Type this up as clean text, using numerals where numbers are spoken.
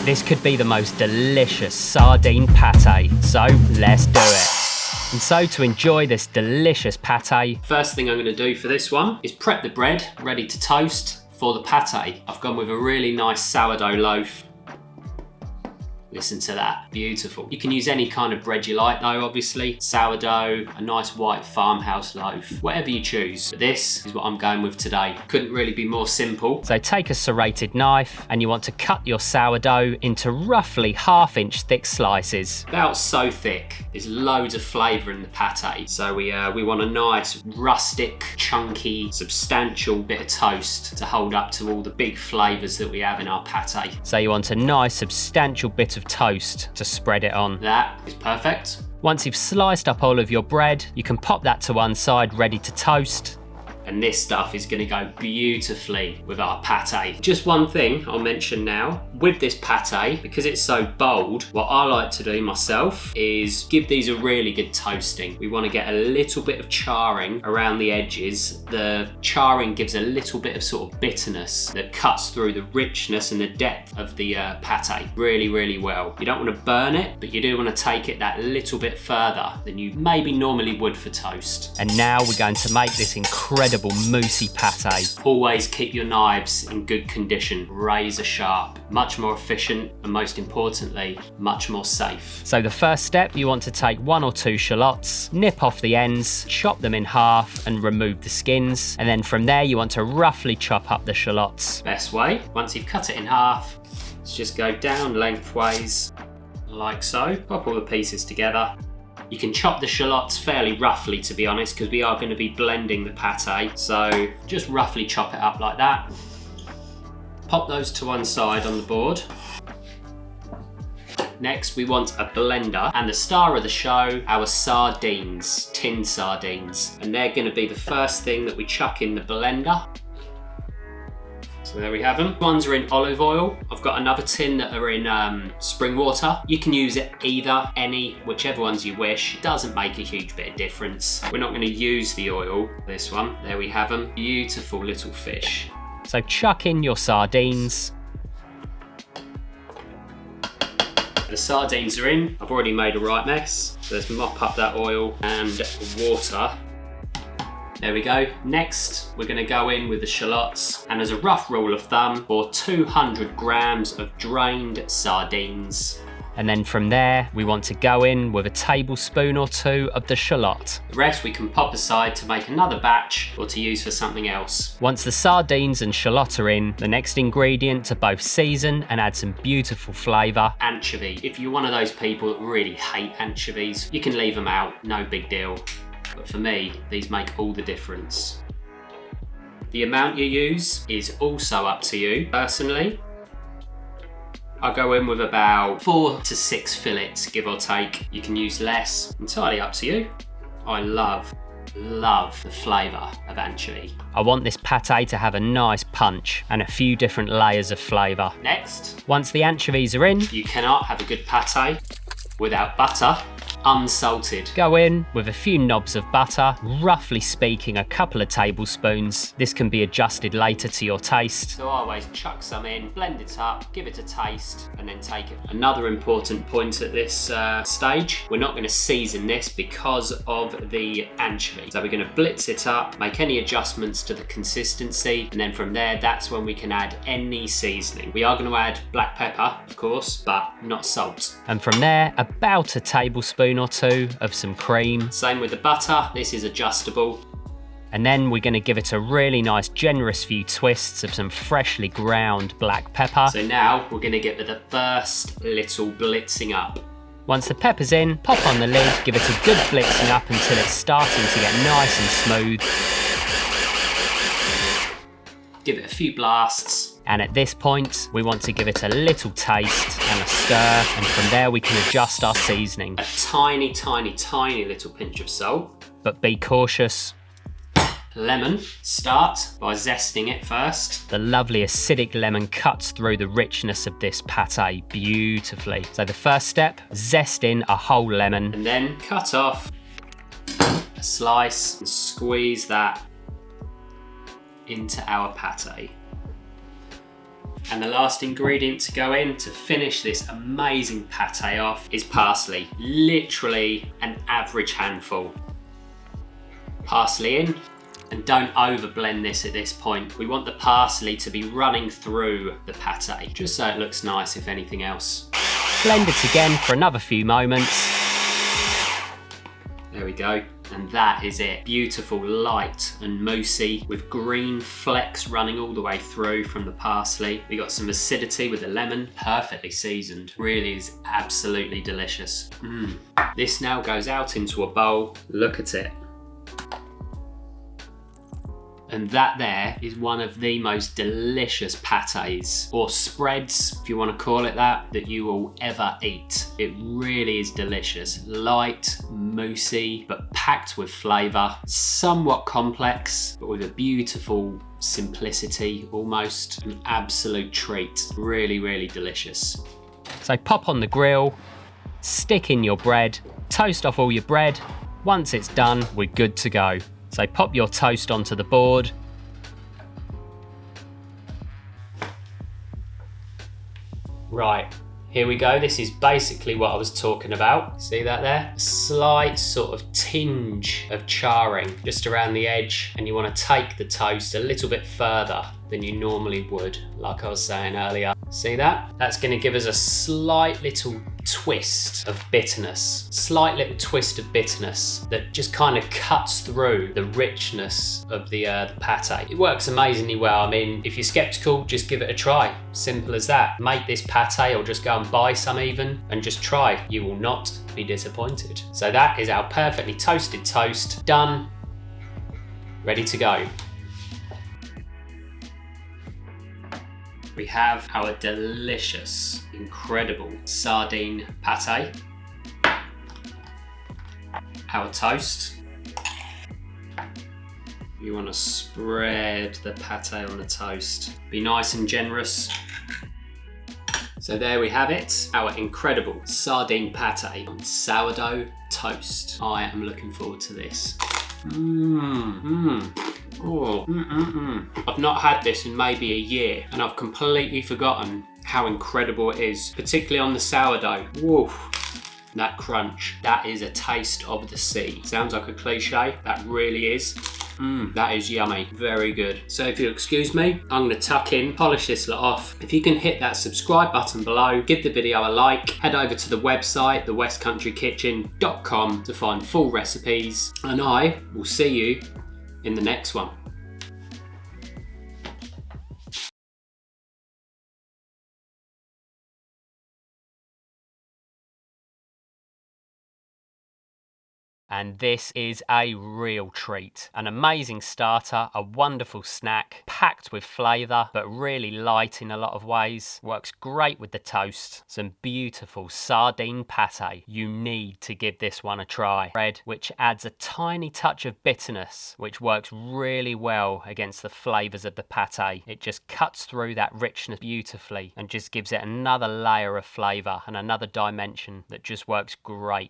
This could be the most delicious sardine pate, so let's do it. And so to enjoy this delicious pate, first thing I'm going to do for this one is prep the bread ready to toast for the pate. I've gone with a really nice sourdough loaf. Listen to that, beautiful. You can use any kind of bread you like though, obviously. Sourdough, a nice white farmhouse loaf, whatever you choose. But this is what I'm going with today. Couldn't really be more simple. So take a serrated knife and you want to cut your sourdough into roughly 1/2 inch thick slices. About so thick. There's loads of flavour in the pate. So we want a nice, rustic, chunky, substantial bit of toast to hold up to all the big flavours that we have in our pate. So you want a nice, substantial bit of toast to spread it on. That is perfect. Once you've sliced up all of your bread, you can pop that to one side ready to toast. And this stuff is going to go beautifully with our pate. Just one thing I'll mention now. With this pate, because it's so bold, what I like to do myself is give these a really good toasting. We want to get a little bit of charring around the edges. The charring gives a little bit of sort of bitterness that cuts through the richness and the depth of the pate really, really well. You don't want to burn it, but you do want to take it that little bit further than you maybe normally would for toast. And now we're going to make this incredible moussey pate. Always keep your knives in good condition, razor sharp, much more efficient and most importantly, much more safe. So the first step, you want to take 1 or 2 shallots, nip off the ends, chop them in half and remove the skins. And then from there, you want to roughly chop up the shallots. Best way, once you've cut it in half, let's just go down lengthways like so. Pop all the pieces together. You can chop the shallots fairly roughly, to be honest, because we are going to be blending the pate. So just roughly chop it up like that. Pop those to one side on the board. Next, we want a blender, and the star of the show, our sardines, tin sardines. And they're going to be the first thing that we chuck in the blender. So there we have them. Ones are in olive oil. I've got another tin that are in spring water. You can use it either, any, whichever ones you wish. It doesn't make a huge bit of difference. We're not going to use the oil. This one, there we have them. Beautiful little fish. So chuck in your sardines. The sardines are in. I've already made a right mess. So let's mop up that oil and water. There we go. Next, we're going to go in with the shallots, and as a rough rule of thumb, for 200 grams of drained sardines. And then from there, we want to go in with a tablespoon or 2 of the shallot. The rest we can pop aside to make another batch or to use for something else. Once the sardines and shallot are in, the next ingredient to both season and add some beautiful flavour: anchovy. If you're one of those people that really hate anchovies, you can leave them out, no big deal. But for me, these make all the difference. The amount you use is also up to you. Personally, I go in with about 4 to 6 fillets, give or take. You can use less, entirely up to you. I love the flavour of anchovy. I want this pate to have a nice punch and a few different layers of flavour. Next, once the anchovies are in, you cannot have a good pate without butter. Unsalted. Go in with a few knobs of butter, roughly speaking a couple of tablespoons. This can be adjusted later to your taste. So I always chuck some in, blend it up, give it a taste, and then take it. Another important point at this stage, we're not going to season this because of the anchovy. So we're going to blitz it up, make any adjustments to the consistency, and then from there, that's when we can add any seasoning. We are going to add black pepper, of course, but not salt. And from there, about a tablespoon or 2 of some cream. Same with the butter, this is adjustable. And then we're going to give it a really nice generous few twists of some freshly ground black pepper. So now we're going to give it the first little blitzing up. Once the pepper's in, pop on the lid, give it a good blitzing up until it's starting to get nice and smooth. Give it a few blasts. And at this point, we want to give it a little taste and a stir, and from there we can adjust our seasoning. A tiny, tiny, tiny little pinch of salt. But be cautious. Lemon. Start by zesting it first. The lovely acidic lemon cuts through the richness of this pate beautifully. So the first step, zest in a whole lemon. And then cut off a slice and squeeze that into our pate. And the last ingredient to go in to finish this amazing pate off is parsley. Literally an average handful. Parsley in, and don't over blend this at this point. We want the parsley to be running through the pate, just so it looks nice if anything else. Blend it again for another few moments. There we go. And that is it. Beautiful, light and moussey with green flecks running all the way through from the parsley. We got some acidity with the lemon, perfectly seasoned. Really is absolutely delicious. This now goes out into a bowl. Look at it. And that there is one of the most delicious pates, or spreads, if you want to call it that you will ever eat. It really is delicious. Light, moussey, but packed with flavour. Somewhat complex, but with a beautiful simplicity almost. An absolute treat. Really, really delicious. So pop on the grill, stick in your bread, toast off all your bread. Once it's done, we're good to go. So pop your toast onto the board. Right, here we go. This is basically what I was talking about. See that there? A slight sort of tinge of charring just around the edge, and you want to take the toast a little bit further than you normally would, like I was saying earlier. See that? That's going to give us a slight little twist of bitterness. Slight little twist of bitterness that just kind of cuts through the richness of the pate. It works amazingly well. I mean, if you're skeptical, just give it a try. Simple as that. Make this pate, or just go and buy some even, and just try. You will not be disappointed. So that is our perfectly toasted toast, done, ready to go. We have our delicious, incredible sardine pate, our toast. You want to spread the pate on the toast. Be nice and generous. So there we have it, our incredible sardine pate on sourdough toast. I am looking forward to this. I've not had this in maybe a year, and I've completely forgotten how incredible it is, particularly on the sourdough. Woof. That crunch, that is a taste of the sea. Sounds like a cliche, that really is. That is yummy, very good. So if you'll excuse me, I'm gonna tuck in, polish this lot off. If you can hit that subscribe button below, give the video a like, head over to the website, thewckcountryKitchen.com to find full recipes, and I will see you in the next one. And this is a real treat. An amazing starter, a wonderful snack, packed with flavour, but really light in a lot of ways. Works great with the toast. Some beautiful sardine pate. You need to give this one a try. Bread, which adds a tiny touch of bitterness, which works really well against the flavours of the pate. It just cuts through that richness beautifully and just gives it another layer of flavour and another dimension that just works great.